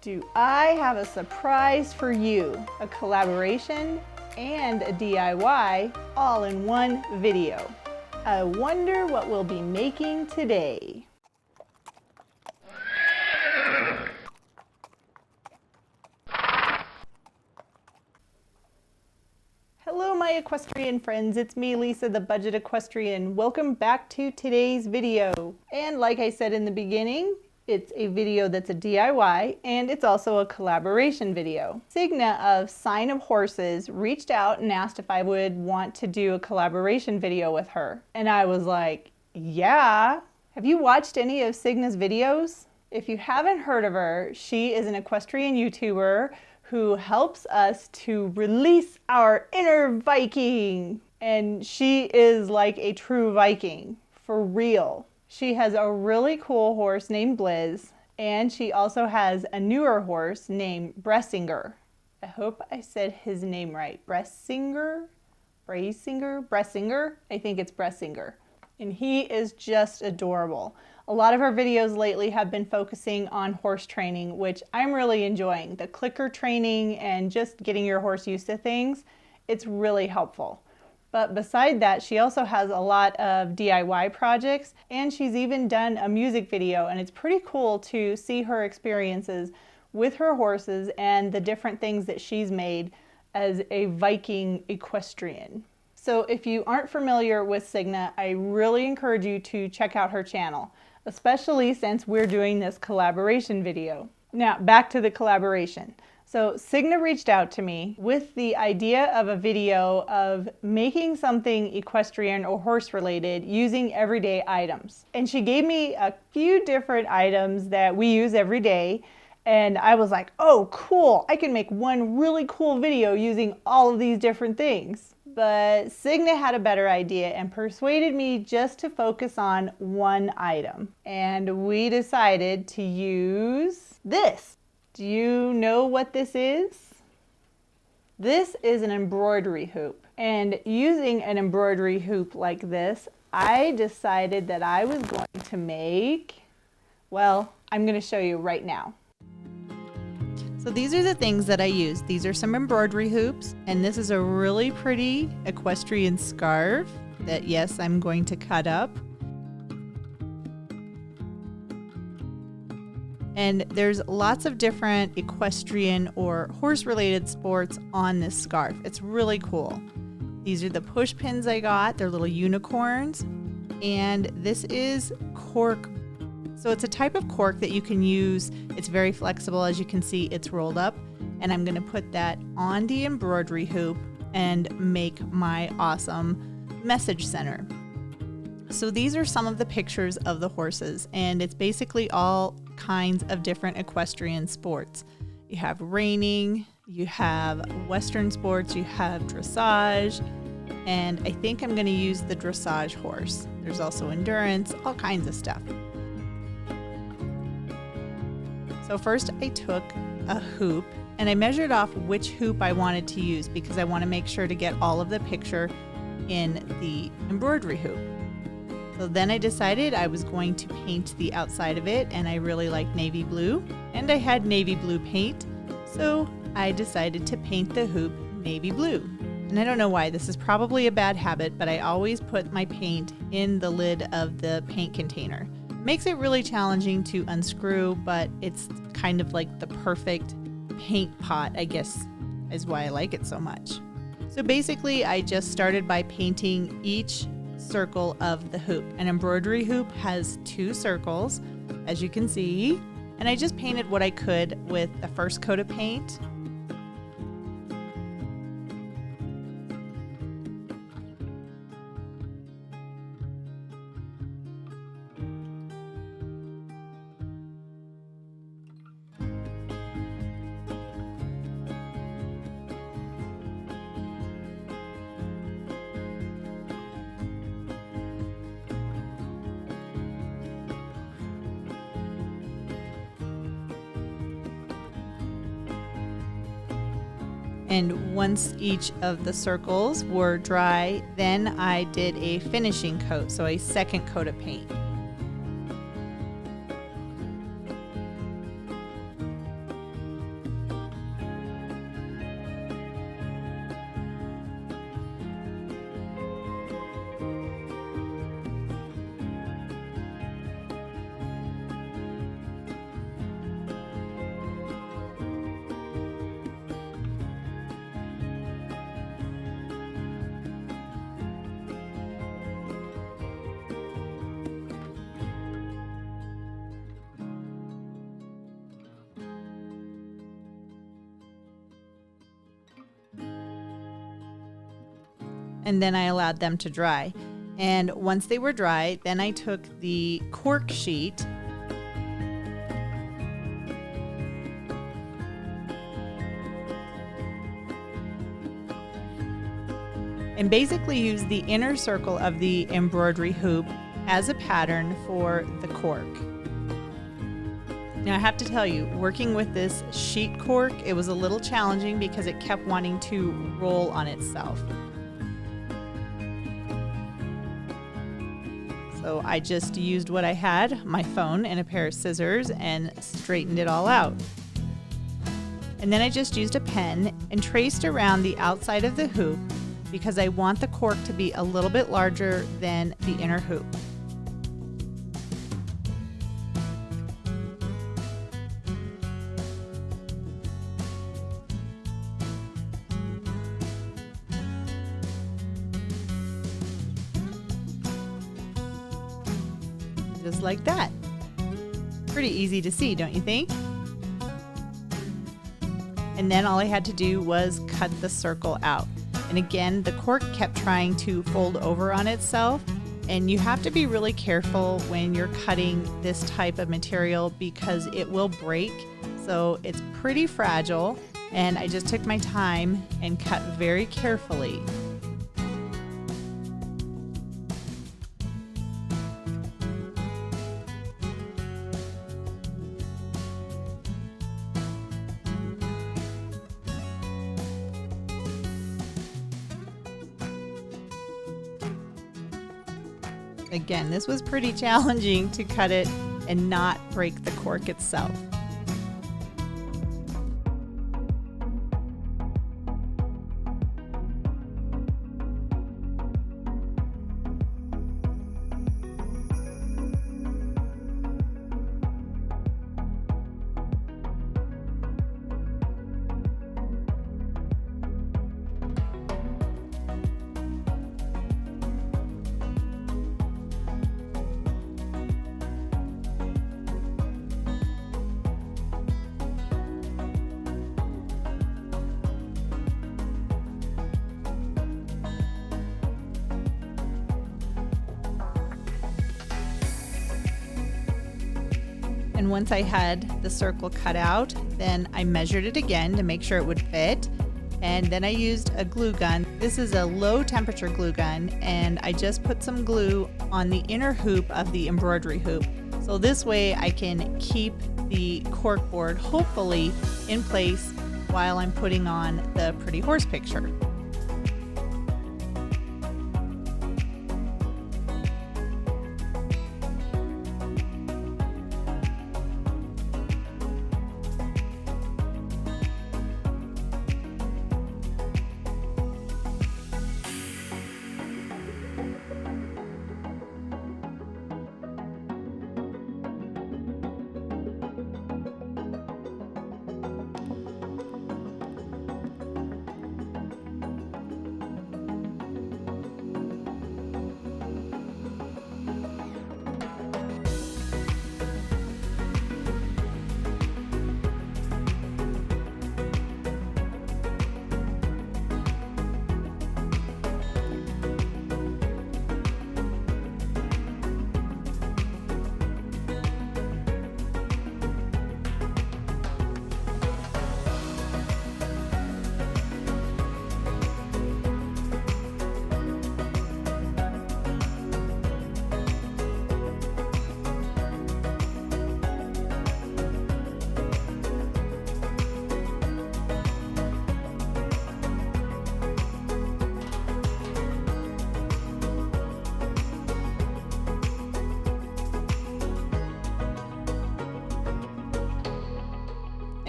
Do I have a surprise for you? A collaboration and a DIY all in one video. I wonder what we'll be making today. Hello my equestrian friends, it's me Lisa the Budget Equestrian. Welcome back to today's video. And like I said in the beginning, it's a video that's a DIY and it's also a collaboration video. Signe of Sign of Horses reached out and asked if I would want to do a collaboration video with her. And I was like, yeah. Have you watched any of Signe's videos? If you haven't heard of her, she is an equestrian YouTuber who helps us to release our inner Viking. And she is like a true Viking, for real. She has a really cool horse named Blizz, and she also has a newer horse named Bressinger. I hope I said his name right. Bressinger? I think it's Bressinger. And he is just adorable. A lot of our videos lately have been focusing on horse training, which I'm really enjoying. The clicker training and just getting your horse used to things, it's really helpful. But beside that, she also has a lot of DIY projects, and she's even done a music video, and it's pretty cool to see her experiences with her horses and the different things that she's made as a Viking equestrian. So if you aren't familiar with Signe, I really encourage you to check out her channel, especially since we're doing this collaboration video. Now, back to the collaboration. So Signe reached out to me with the idea of a video of making something equestrian or horse related using everyday items. And she gave me a few different items that we use every day. And I was like, oh, cool. I can make one really cool video using all of these different things. But Signe had a better idea and persuaded me just to focus on one item. And we decided to use this. Do you know what this is? This is an embroidery hoop. And using an embroidery hoop like this, I decided that I was going to make, well, I'm going to show you right now. So these are the things that I used. These are some embroidery hoops, and this is a really pretty equestrian scarf that, yes, I'm going to cut up. And there's lots of different equestrian or horse-related sports on this scarf. It's really cool. These are the push pins I got. They're little unicorns. And this is cork. So it's a type of cork that you can use. It's very flexible. As you can see, it's rolled up. And I'm going to put that on the embroidery hoop and make my awesome message center. So these are some of the pictures of the horses, and it's basically all kinds of different equestrian sports. You have reining, you have Western sports, you have dressage, and I think I'm going to use the dressage horse. There's also endurance, all kinds of stuff. So first I took a hoop and I measured off which hoop I wanted to use because I want to make sure to get all of the picture in the embroidery hoop. So then I decided I was going to paint the outside of it, and I really like navy blue, and I had navy blue paint, so I decided to paint the hoop navy blue. And I don't know why, this is probably a bad habit, but I always put my paint in the lid of the paint container. It makes it really challenging to unscrew, but it's kind of like the perfect paint pot, I guess, is why I like it so much. So basically, I just started by painting each circle of the hoop. An embroidery hoop has 2 circles, as you can see, and I just painted what I could with the first coat of paint. And once each of the circles were dry, then I did a finishing coat, so a second coat of paint. and then I allowed them to dry. And once they were dry, then I took the cork sheet and basically used the inner circle of the embroidery hoop as a pattern for the cork. Now I have to tell you, working with this sheet cork, it was a little challenging because it kept wanting to roll on itself. So I just used what I had, my phone and a pair of scissors, and straightened it all out. And then I just used a pen and traced around the outside of the hoop because I want the cork to be a little bit larger than the inner hoop. Just like that. Pretty easy to see, don't you think? And then all I had to do was cut the circle out. And again, the cork kept trying to fold over on itself, and you have to be really careful when you're cutting this type of material because it will break. So it's pretty fragile, and I just took my time and cut very carefully. Again, this was pretty challenging to cut it and not break the cork itself. And once I had the circle cut out, then I measured it again to make sure it would fit. And then I used a glue gun. This is a low temperature glue gun, and I just put some glue on the inner hoop of the embroidery hoop. So this way I can keep the cork board hopefully in place while I'm putting on the pretty horse picture.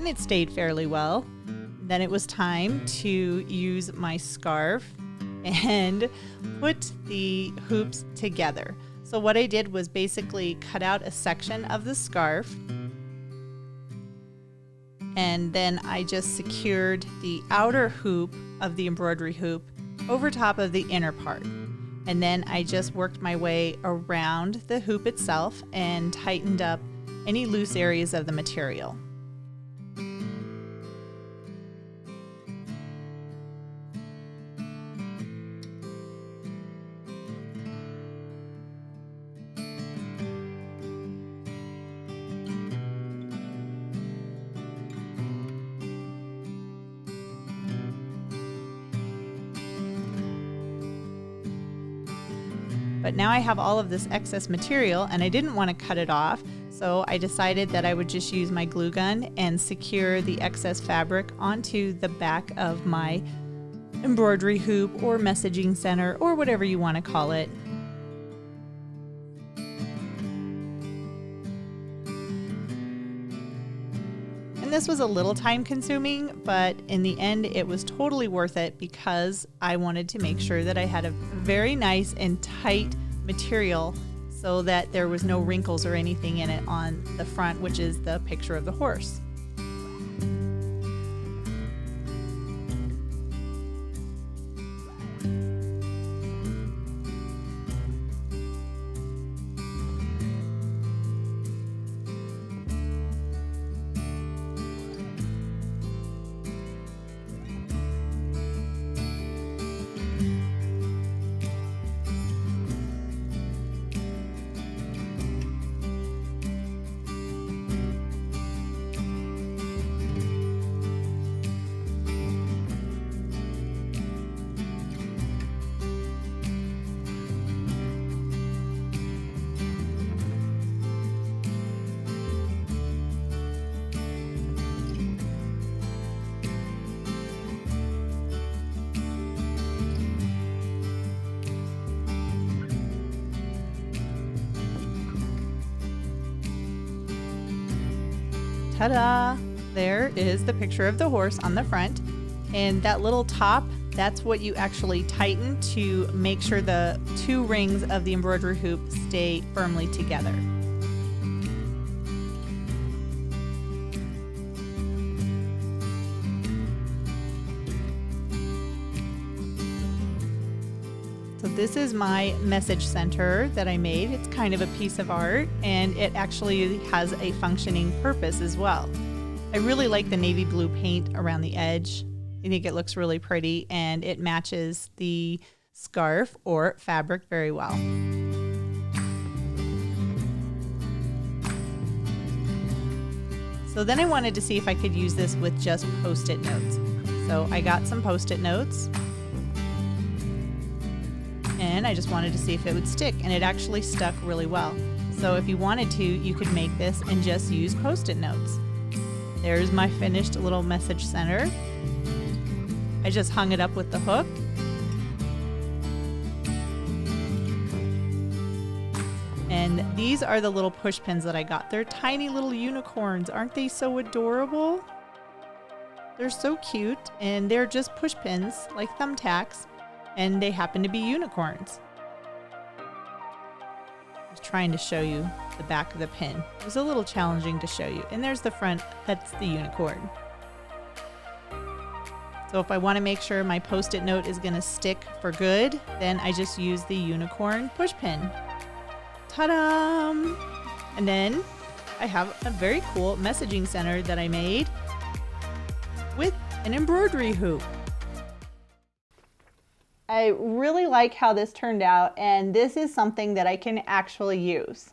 It stayed fairly well. Then it was time to use my scarf and put the hoops together. So what I did was basically cut out a section of the scarf, and then I just secured the outer hoop of the embroidery hoop over top of the inner part. And then I just worked my way around the hoop itself and tightened up any loose areas of the material. But now I have all of this excess material and I didn't want to cut it off, so I decided that I would just use my glue gun and secure the excess fabric onto the back of my embroidery hoop or messaging center or whatever you want to call it. And this was a little time consuming, but in the end it was totally worth it because I wanted to make sure that I had a very nice and tight material so that there was no wrinkles or anything in it on the front, which is the picture of the horse. Ta-da! There is the picture of the horse on the front, and that little top, that's what you actually tighten to make sure the two rings of the embroidery hoop stay firmly together. So this is my message center that I made. It's kind of a piece of art, and it actually has a functioning purpose as well. I really like the navy blue paint around the edge. I think it looks really pretty, and it matches the scarf or fabric very well. So then I wanted to see if I could use this with just Post-it notes. So I got some Post-it notes, and I just wanted to see if it would stick, and it actually stuck really well. So if you wanted to, you could make this and just use Post-it notes. There's my finished little message center. I just hung it up with the hook. And these are the little push pins that I got. They're tiny little unicorns. Aren't they so adorable? They're so cute, and they're just push pins like thumbtacks, and they happen to be unicorns. I was trying to show you the back of the pin. It was a little challenging to show you. And there's the front, that's the unicorn. So if I want to make sure my Post-it note is going to stick for good, then I just use the unicorn push pin. Ta-da! And then I have a very cool messaging center that I made with an embroidery hoop. I really like how this turned out, and this is something that I can actually use.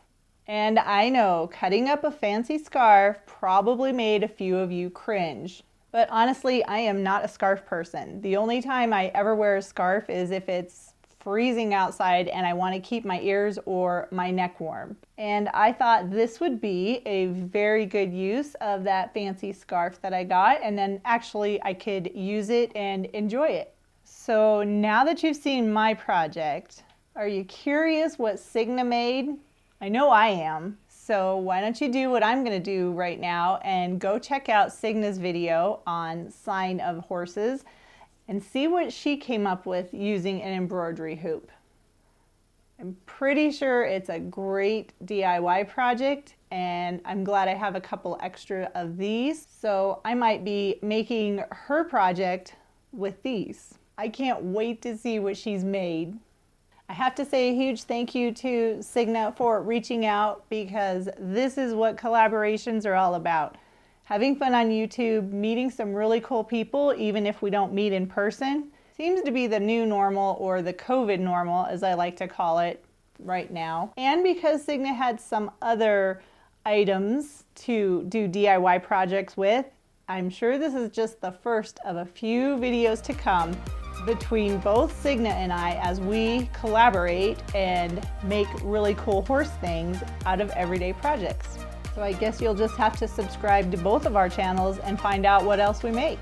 And I know cutting up a fancy scarf probably made a few of you cringe. But honestly, I am not a scarf person. The only time I ever wear a scarf is if it's freezing outside and I want to keep my ears or my neck warm. And I thought this would be a very good use of that fancy scarf that I got, and then actually I could use it and enjoy it. So now that you've seen my project, are you curious what Signe made? I know I am. So why don't you do what I'm going to do right now and go check out Signe's video on sign of horses and see what she came up with using an embroidery hoop. I'm pretty sure it's a great DIY project, and I'm glad I have a couple extra of these. So I might be making her project with these. I can't wait to see what she's made. I have to say a huge thank you to Signe for reaching out, because this is what collaborations are all about. Having fun on YouTube, meeting some really cool people, even if we don't meet in person, seems to be the new normal, or the COVID normal as I like to call it right now. And because Signe had some other items to do DIY projects with, I'm sure this is just the first of a few videos to come between both Signe and I as we collaborate and make really cool horse things out of everyday projects. So I guess you'll just have to subscribe to both of our channels and find out what else we make.